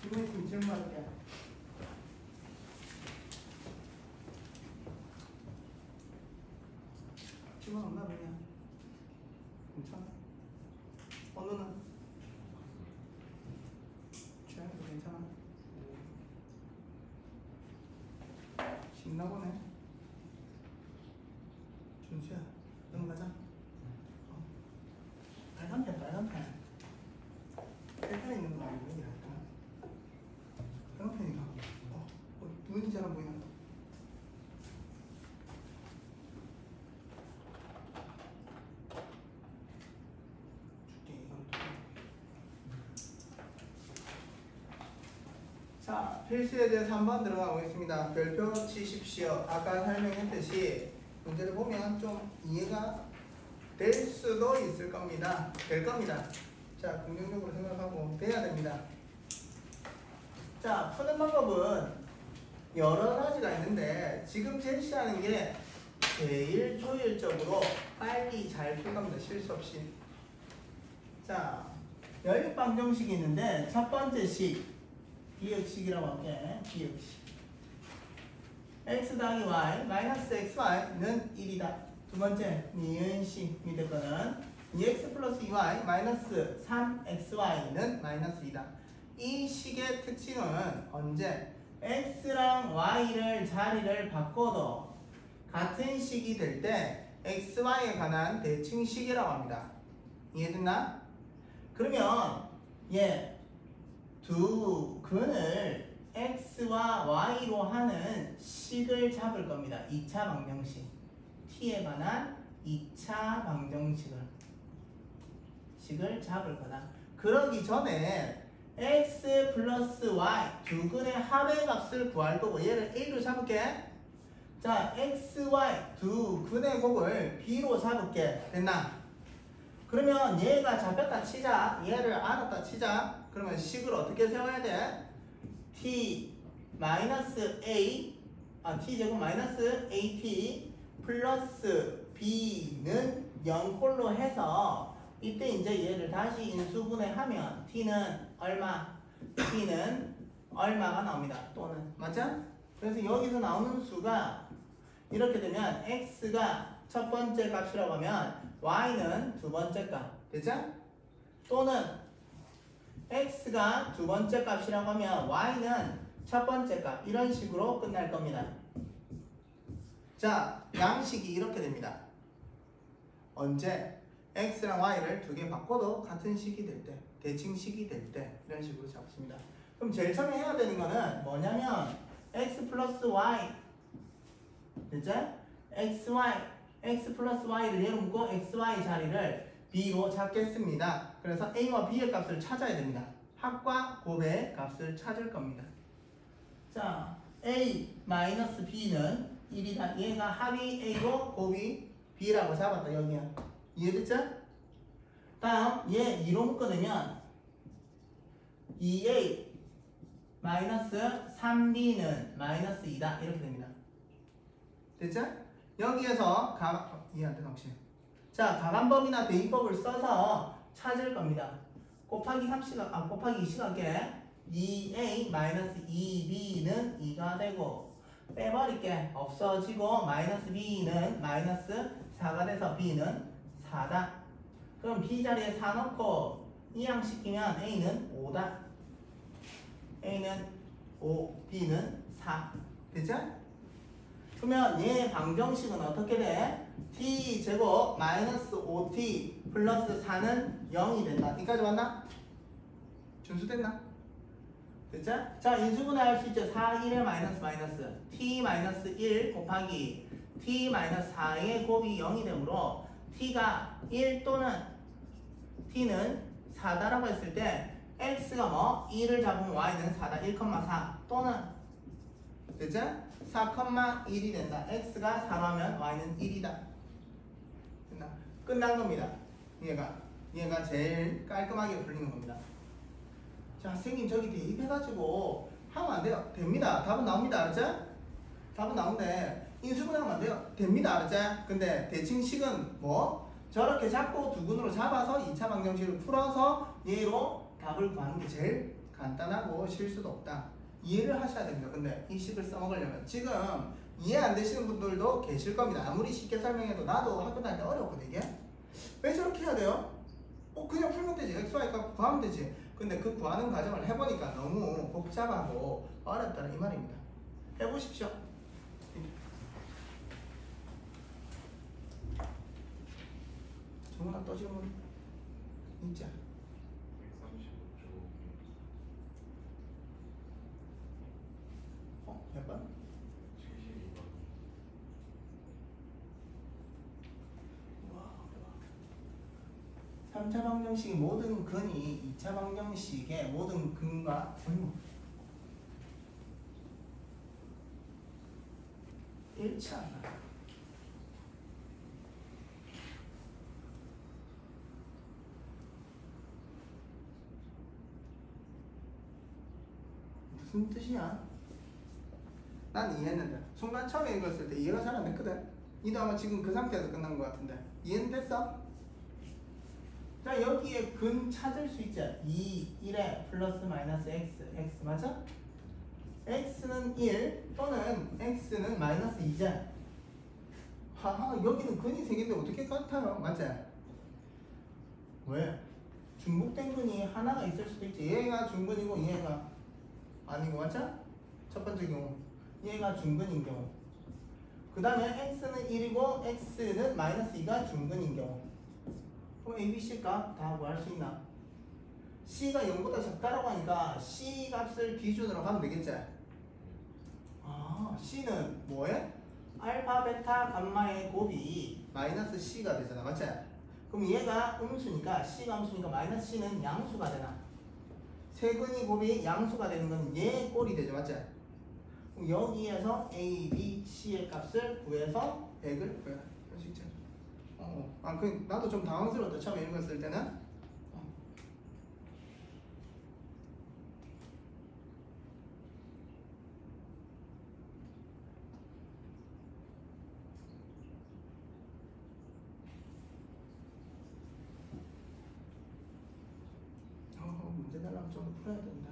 질문 있으면 질문할게. 질문 없나 그냥? 괜찮아? 언어는? 취향도 괜찮아? 신나보네. 준수야, 넘어가자. 빨간 펜, 빨간 펜. 펜 있는 거 말고 여기랄까? 빨간 펜이가. 눈이 잘 안 보이나? 자, 필수에 대해서 한번 들어가 보겠습니다. 별표 치십시오. 아까 설명했듯이 문제를 보면 좀 이해가 될 수도 있을 겁니다. 될 겁니다. 자, 긍정적으로 생각하고 돼야 됩니다. 자, 푸는 방법은 여러 가지가 있는데 지금 제시하는 게 제일 효율적으로 빨리 잘 풀 겁니다. 실수 없이. 자, 연립방정식이 있는데 첫 번째 식 비역식이라고 할게. 비역식. x 더하기 y 마이너스 xy는 1이다. 두 번째 니은식 밑에 거는 2x 플러스 2y 마이너스 3xy는 마이너스 2다. 이 식의 특징은 언제 x랑 y를 자리를 바꿔도 같은 식이 될 때 xy에 관한 대칭식이라고 합니다. 이해됐나? 그러면 두 근을 x와 y로 하는 식을 잡을 겁니다. 2차 방정식. t에 관한 2차 방정식을 잡을 거다. 그러기 전에 x 플러스 y 두 근의 합의 값을 구할 거고 얘를 a로 잡을게. 자, x, y 두 근의 곱을 b로 잡을게. 됐나? 그러면 얘가 잡혔다 치자. 얘를 알았다 치자. 그러면 식을 어떻게 세워야 돼? t 마이너스 a t제곱 마이너스 at 플러스 b는 0꼴로 해서 이때 이제 얘를 다시 인수분해하면 t는 얼마? t는 얼마가 나옵니다. 또는 맞죠? 그래서 여기서 나오는 수가 이렇게 되면 x가 첫 번째 값이라고 하면 y는 두 번째 값. 됐죠? 또는 x가 두 번째 값이라고 하면 y는 첫 번째 값. 이런 식으로 끝날 겁니다. 자, 양식이 이렇게 됩니다. 언제? x랑 y를 두 개 바꿔도 같은 식이 될 때, 대칭식이 될 때 이런 식으로 잡습니다. 그럼 제일 처음에 해야 되는 거는 뭐냐면 x 플러스 y 됐죠? x 플러스 y를 얘로 묶고 xy 자리를 b로 잡겠습니다. 그래서 a와 b의 값을 찾아야 됩니다. 합과 곱의 값을 찾을 겁니다. 자, a 마이너스 b는 1이다. 얘가 합이 a고 곱이 b라고 잡았다. 여기야. 이해됐죠? 다음 얘 2로 묶어내면 2a 마이너스 3b는 마이너스 2다. 이렇게 됩니다. 됐죠? 여기에서 이해한테 혹시 자, 가간법이나 대입법을 써서 찾을 겁니다. 곱하기 2시각에 2a 마이너스 2b는 2가 되고 빼버릴게. 없어지고 마이너스 b는 마이너스 4가 돼서 b는 4다. 그럼 b 자리에 4 넣고 이항시키면 a는 5다. a는 5, b는 4. 됐죠? 그러면 얘 방정식은 어떻게 돼? t제곱 마이너스 5t 플러스 4는 0이 된다. 여기까지 왔나? 준수됐나? 됐죠? 자, 인수분해 할 수 있죠. 4, 1의 마이너스 t 마이너스 1 곱하기 t 마이너스 4의 곱이 0이 되므로 t가 1 또는 t는 4다라고 했을 때 x가 뭐? 1을 잡으면 y는 4다. 1,4 또는 됐죠? 4,1이 된다. x가 4라면 y는 1이다. 됐나? 끝난 겁니다. 얘가 제일 깔끔하게 풀리는 겁니다. 자, 선생님 저기 대입해가지고 하면 안 돼요. 됩니다. 답은 나옵니다. 알았죠? 답은 나오는데 인수분해하면 안 돼요. 됩니다. 알았죠? 근데 대칭식은 뭐? 저렇게 잡고 두 근으로 잡아서 2차 방정식을 풀어서 얘로 답을 구하는 게 제일 간단하고 실수도 없다. 이해를 하셔야 됩니다. 근데 이 식을 써먹으려면 지금 이해 안 되시는 분들도 계실 겁니다. 아무리 쉽게 설명해도 나도 학교 다닐 때 어려웠거든 이게. 왜 저렇게 해야 돼요? 그냥 풀면 되지. XY 값 구하면 되지. 근데 그 구하는 과정을 해보니까 너무 복잡하고 어렵다는 이 말입니다. 해보십시오. 정말 또 질문 있자. 135쪽. 몇 번? 72번. 와, 3차 방정식의 모든 근이 2차 방정식의 모든 근과 1차 무슨 뜻이야? 난 이해했는데 순간 처음에 읽었을 때 이해가 잘 안 됐거든. 이도 아마 지금 그 상태에서 끝난 것 같은데 이해는 됐어? 자 여기에 근 찾을 수 있지. 2, 1에 플러스 마이너스 x, x 맞아? x는 1 또는 x는 마이너스 2자. 하하 여기는 근이 3개인데 어떻게 같아요? 맞지? 왜? 중복된 근이 하나가 있을 수도 있지. 얘가 중근이고 얘가 아니고 맞아? 첫 번째 경우 얘가 중근인 경우 그 다음에 x는 1이고 x는 마이너스 2가 중근인 경우 그럼 a, b, c 값 다 구할 수 있나? c가 0보다 작다라고 하니까 c 값을 기준으로 가면 되겠지? 아 c는 뭐해? 알파, 베타, 감마의 곱이 마이너스 c가 되잖아 맞지? 그럼 얘가 음수니까 c가 음수니까 마이너스 c는 양수가 되나? 세근이 곱이 양수가 되는 건 얘 꼴이 되죠 맞지? 그럼 여기에서 a, b, c의 값을 구해서 100을 구해라 할 수 있죠. 나도 좀 당황스러웠다 처음에 읽었을 때는. 문제 달라면 좀 풀어야 된다.